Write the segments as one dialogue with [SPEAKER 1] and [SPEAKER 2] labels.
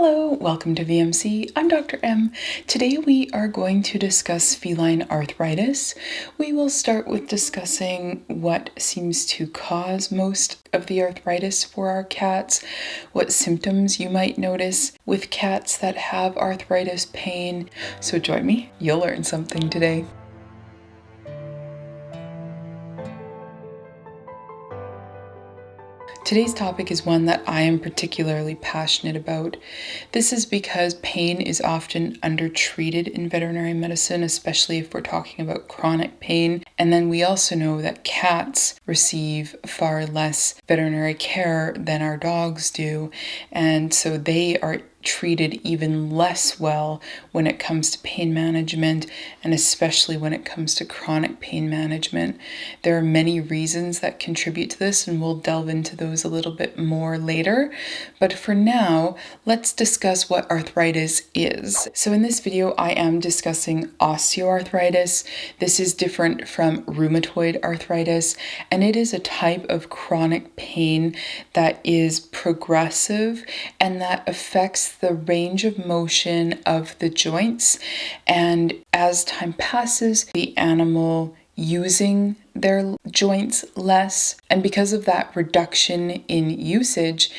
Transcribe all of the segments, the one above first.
[SPEAKER 1] Hello, welcome to VMC. I'm Dr. M. Today we are going to discuss feline arthritis. We will start with discussing what seems to cause most of the arthritis for our cats, what symptoms you might notice with cats that have arthritis pain. So join me, you'll learn something today. Today's topic is one that I am particularly passionate about. This is because pain is often undertreated in veterinary medicine, especially if we're talking about chronic pain. And then we also know that cats receive far less veterinary care than our dogs do. And so they are treated even less well when it comes to pain management, and especially when it comes to chronic pain management. There are many reasons that contribute to this, and we'll delve into those a little bit more later. But for now, let's discuss what arthritis is. So in this video, I am discussing osteoarthritis. This is different from rheumatoid arthritis, and it is a type of chronic pain that is progressive and that affects the range of motion of the joints. And as time passes, the animal using their joints less, and because of that reduction in usage,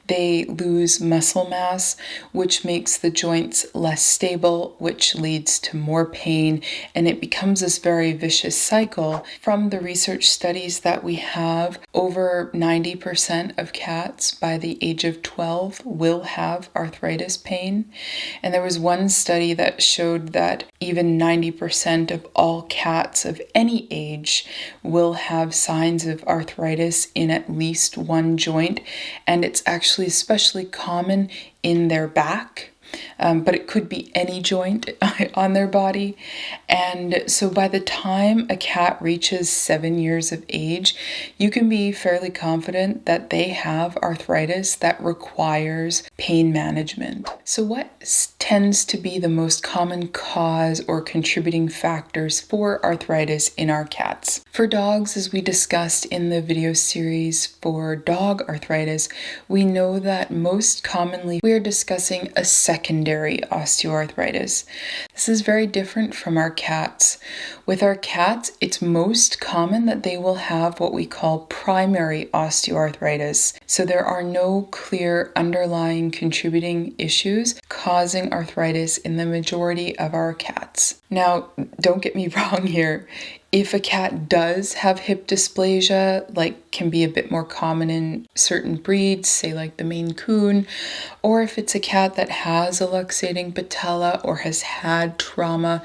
[SPEAKER 1] they lose muscle mass, which makes the joints less stable, which leads to more pain, and it becomes this very vicious cycle. From the research studies that we have, over 90% of cats by the age of 12 will have arthritis pain. And there was one study that showed that even 90% of all cats of any age will have signs of arthritis in at least one joint, and it's actually especially common in their back. But it could be any joint on their body. And so by the time a cat reaches 7 years of age, you can be fairly confident that they have arthritis that requires pain management. So what tends to be the most common cause or contributing factors for arthritis in our cats? For dogs, as we discussed in the video series for dog arthritis, we know that most commonly we are discussing a secondary osteoarthritis. This is very different from our cats. With our cats, it's most common that they will have what we call primary osteoarthritis. So there are no clear underlying contributing issues causing arthritis in the majority of our cats. Now, don't get me wrong here. If a cat does have hip dysplasia, like can be a bit more common in certain breeds, say like the Maine Coon, or if it's a cat that has a luxating patella or has had trauma,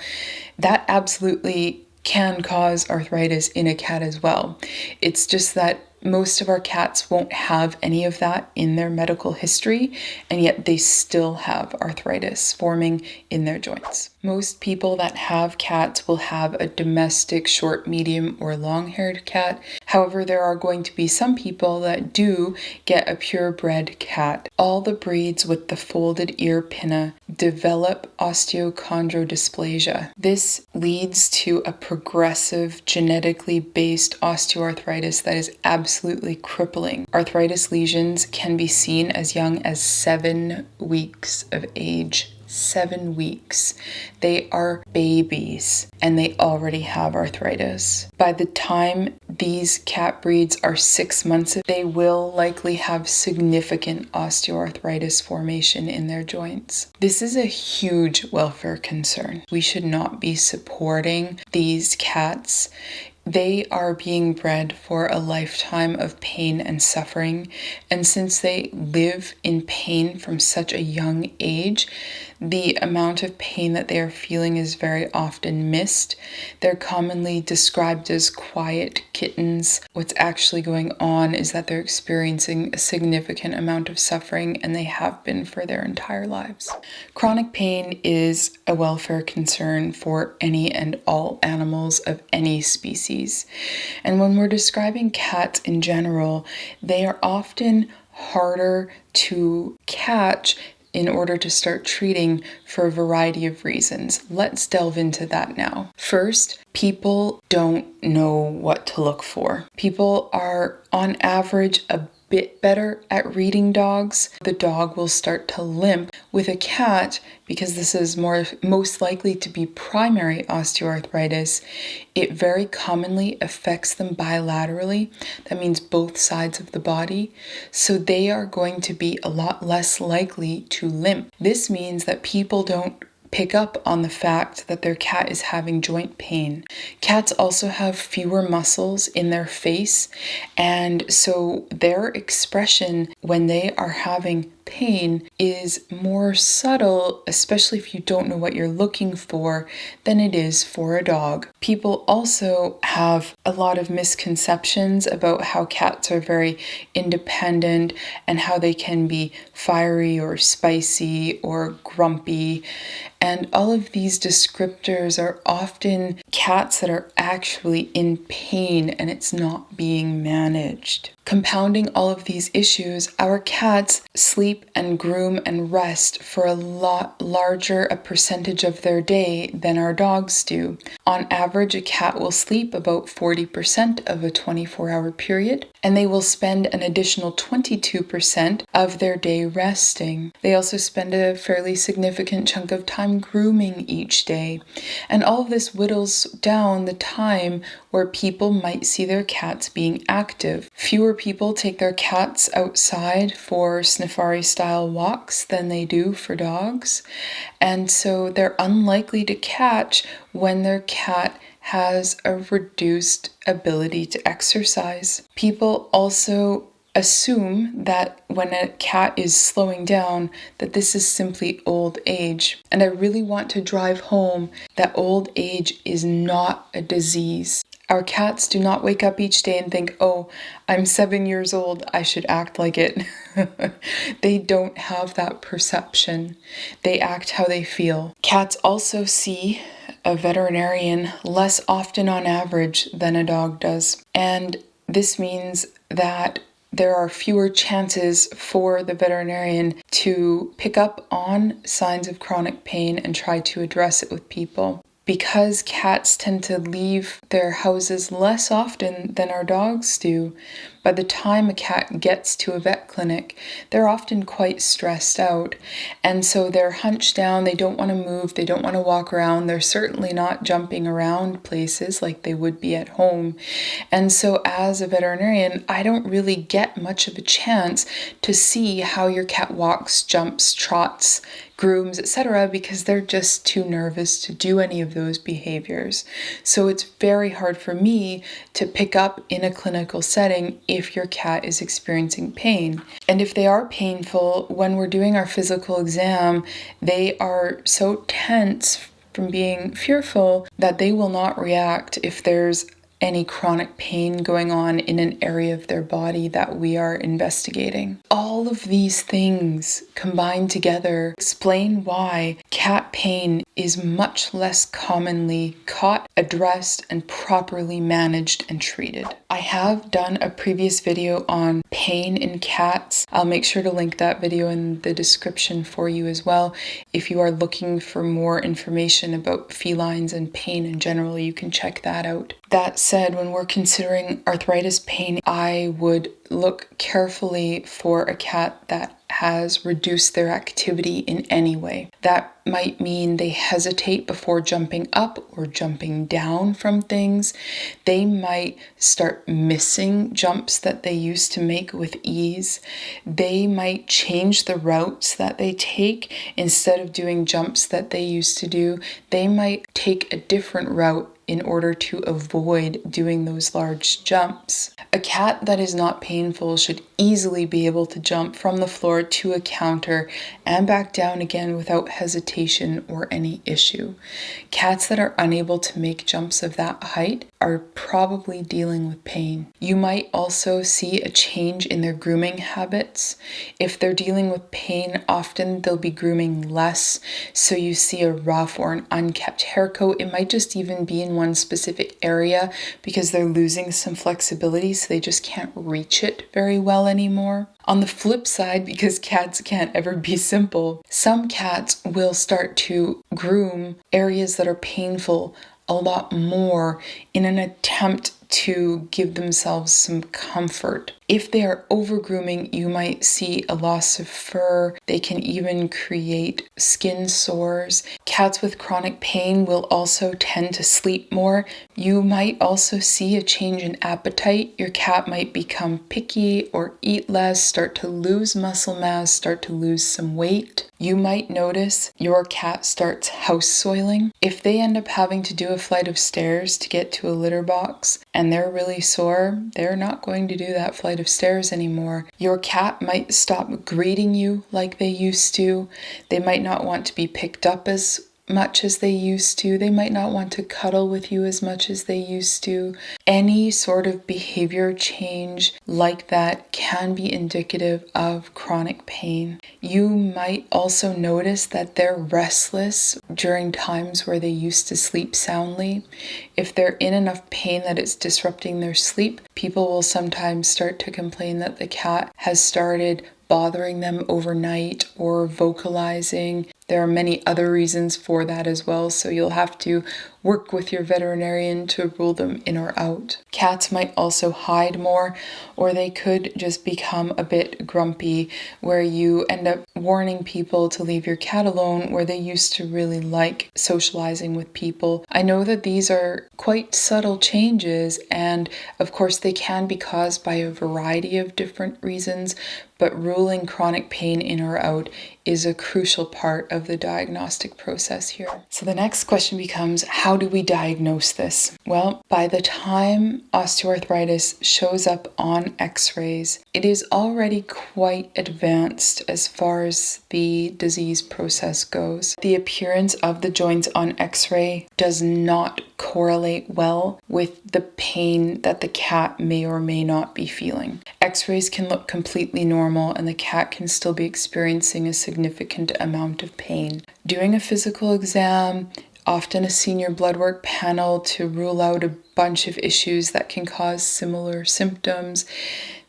[SPEAKER 1] that absolutely can cause arthritis in a cat as well. It's just that most of our cats won't have any of that in their medical history, and yet they still have arthritis forming in their joints. Most people that have cats will have a domestic short, medium, or long-haired cat. However, there are going to be some people that do get a purebred cat. All the breeds with the folded ear pinna develop osteochondrodysplasia. This leads to a progressive, genetically based osteoarthritis that is absolutely crippling. Arthritis lesions can be seen as young as 7 weeks of age. 7 weeks. They are babies and they already have arthritis. By the time these cat breeds are 6 months, they will likely have significant osteoarthritis formation in their joints. This is a huge welfare concern. We should not be supporting these cats. They are being bred for a lifetime of pain and suffering, and since they live in pain from such a young age, the amount of pain that they are feeling is very often missed. They're commonly described as quiet kittens. What's actually going on is that they're experiencing a significant amount of suffering, and they have been for their entire lives. Chronic pain is a welfare concern for any and all animals of any species. And when we're describing cats in general, they are often harder to catch in order to start treating for a variety of reasons. Let's delve into that now. First, people don't know what to look for. People are on average a bit better at reading dogs, the dog will start to limp. With a cat, because this is most likely to be primary osteoarthritis, it very commonly affects them bilaterally. That means both sides of the body. So they are going to be a lot less likely to limp. This means that people don't pick up on the fact that their cat is having joint pain. Cats also have fewer muscles in their face, and so their expression when they are having pain is more subtle, especially if you don't know what you're looking for, than it is for a dog. People also have a lot of misconceptions about how cats are very independent and how they can be fiery or spicy or grumpy. And all of these descriptors are often cats that are actually in pain and it's not being managed. Compounding all of these issues, our cats sleep and groom and rest for a lot larger a percentage of their day than our dogs do. On average, a cat will sleep about 40% of a 24-hour period, and they will spend an additional 22% of their day resting. They also spend a fairly significant chunk of time grooming each day. And all of this whittles down the time where people might see their cats being active. Fewer people take their cats outside for safari-style walks than they do for dogs. And so they're unlikely to catch when their cat has a reduced ability to exercise. People also assume that when a cat is slowing down, that this is simply old age. And I really want to drive home that old age is not a disease. Our cats do not wake up each day and think, oh, I'm 7 years old, I should act like it. They don't have that perception. They act how they feel. Cats also see a veterinarian less often on average than a dog does. And this means that there are fewer chances for the veterinarian to pick up on signs of chronic pain and try to address it with people. Because cats tend to leave their houses less often than our dogs do, by the time a cat gets to a vet clinic, they're often quite stressed out. And so they're hunched down, they don't want to move, they don't want to walk around, they're certainly not jumping around places like they would be at home. And so as a veterinarian, I don't really get much of a chance to see how your cat walks, jumps, trots, grooms, etc., because they're just too nervous to do any of those behaviors. So it's very hard for me to pick up in a clinical setting if your cat is experiencing pain. And if they are painful, when we're doing our physical exam, they are so tense from being fearful that they will not react if there's any chronic pain going on in an area of their body that we are investigating. All of these things combined together explain why cat pain is much less commonly caught, addressed, and properly managed and treated. I have done a previous video on pain in cats. I'll make sure to link that video in the description for you as well. If you are looking for more information about felines and pain in general, you can check that out. That said, when we're considering arthritis pain, I would look carefully for a cat that has reduced their activity in any way. That might mean they hesitate before jumping up or jumping down from things. They might start missing jumps that they used to make with ease. They might change the routes that they take. Instead of doing jumps that they used to do, they might take a different route in order to avoid doing those large jumps. A cat that is not painful should easily be able to jump from the floor to a counter and back down again without hesitation or any issue. Cats that are unable to make jumps of that height are probably dealing with pain. You might also see a change in their grooming habits. If they're dealing with pain, often they'll be grooming less. So you see a rough or an unkept hair coat. It might just even be in one specific area because they're losing some flexibility, so they just can't reach it very well anymore. On the flip side, because cats can't ever be simple, some cats will start to groom areas that are painful a lot more in an attempt to give themselves some comfort. If they are over grooming, you might see a loss of fur. They can even create skin sores. Cats with chronic pain will also tend to sleep more. You might also see a change in appetite. Your cat might become picky or eat less, start to lose muscle mass, start to lose some weight. You might notice your cat starts house soiling. If they end up having to do a flight of stairs to get to a litter box and they're really sore, they're not going to do that flight of stairs anymore. Your cat might stop greeting you like they used to. They might not want to be picked up as much as they used to. They might not want to cuddle with you as much as they used to. Any sort of behavior change like that can be indicative of chronic pain. You might also notice that they're restless during times where they used to sleep soundly. If they're in enough pain that it's disrupting their sleep, people will sometimes start to complain that the cat has started bothering them overnight or vocalizing. There are many other reasons for that as well, so you'll have to work with your veterinarian to rule them in or out. Cats might also hide more, or they could just become a bit grumpy, where you end up warning people to leave your cat alone where they used to really like socializing with people. I know that these are quite subtle changes, and of course they can be caused by a variety of different reasons, but ruling chronic pain in or out is a crucial part of the diagnostic process here. So the next question becomes, how do we diagnose this? Well, by the time osteoarthritis shows up on x-rays, it is already quite advanced as far as the disease process goes. The appearance of the joints on x-ray does not correlate well with the pain that the cat may or may not be feeling. X-rays can look completely normal and the cat can still be experiencing a significant amount of pain. Doing a physical exam, often a senior blood work panel to rule out a bunch of issues that can cause similar symptoms,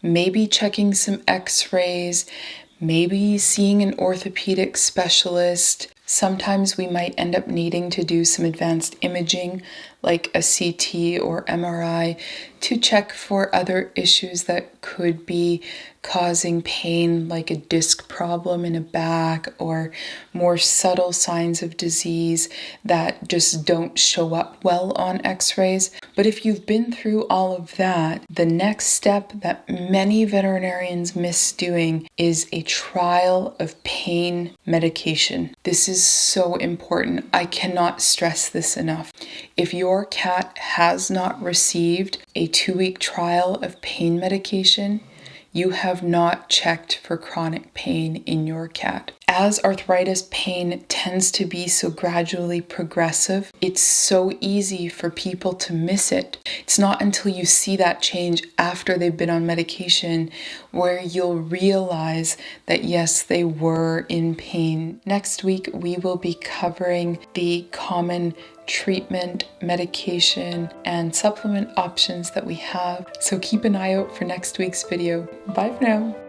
[SPEAKER 1] maybe checking some x-rays, maybe seeing an orthopedic specialist. Sometimes we might end up needing to do some advanced imaging like a CT or MRI to check for other issues that could be causing pain, like a disc problem in a back or more subtle signs of disease that just don't show up well on x-rays. But if you've been through all of that, the next step that many veterinarians miss doing is a trial of pain medication. This is so important. I cannot stress this enough. If your cat has not received a 2-week trial of pain medication, you have not checked for chronic pain in your cat. As arthritis pain tends to be so gradually progressive, it's so easy for people to miss it. It's not until you see that change after they've been on medication where you'll realize that yes, they were in pain. Next week, we will be covering the common treatment, medication, and supplement options that we have. So keep an eye out for next week's video. Bye for now.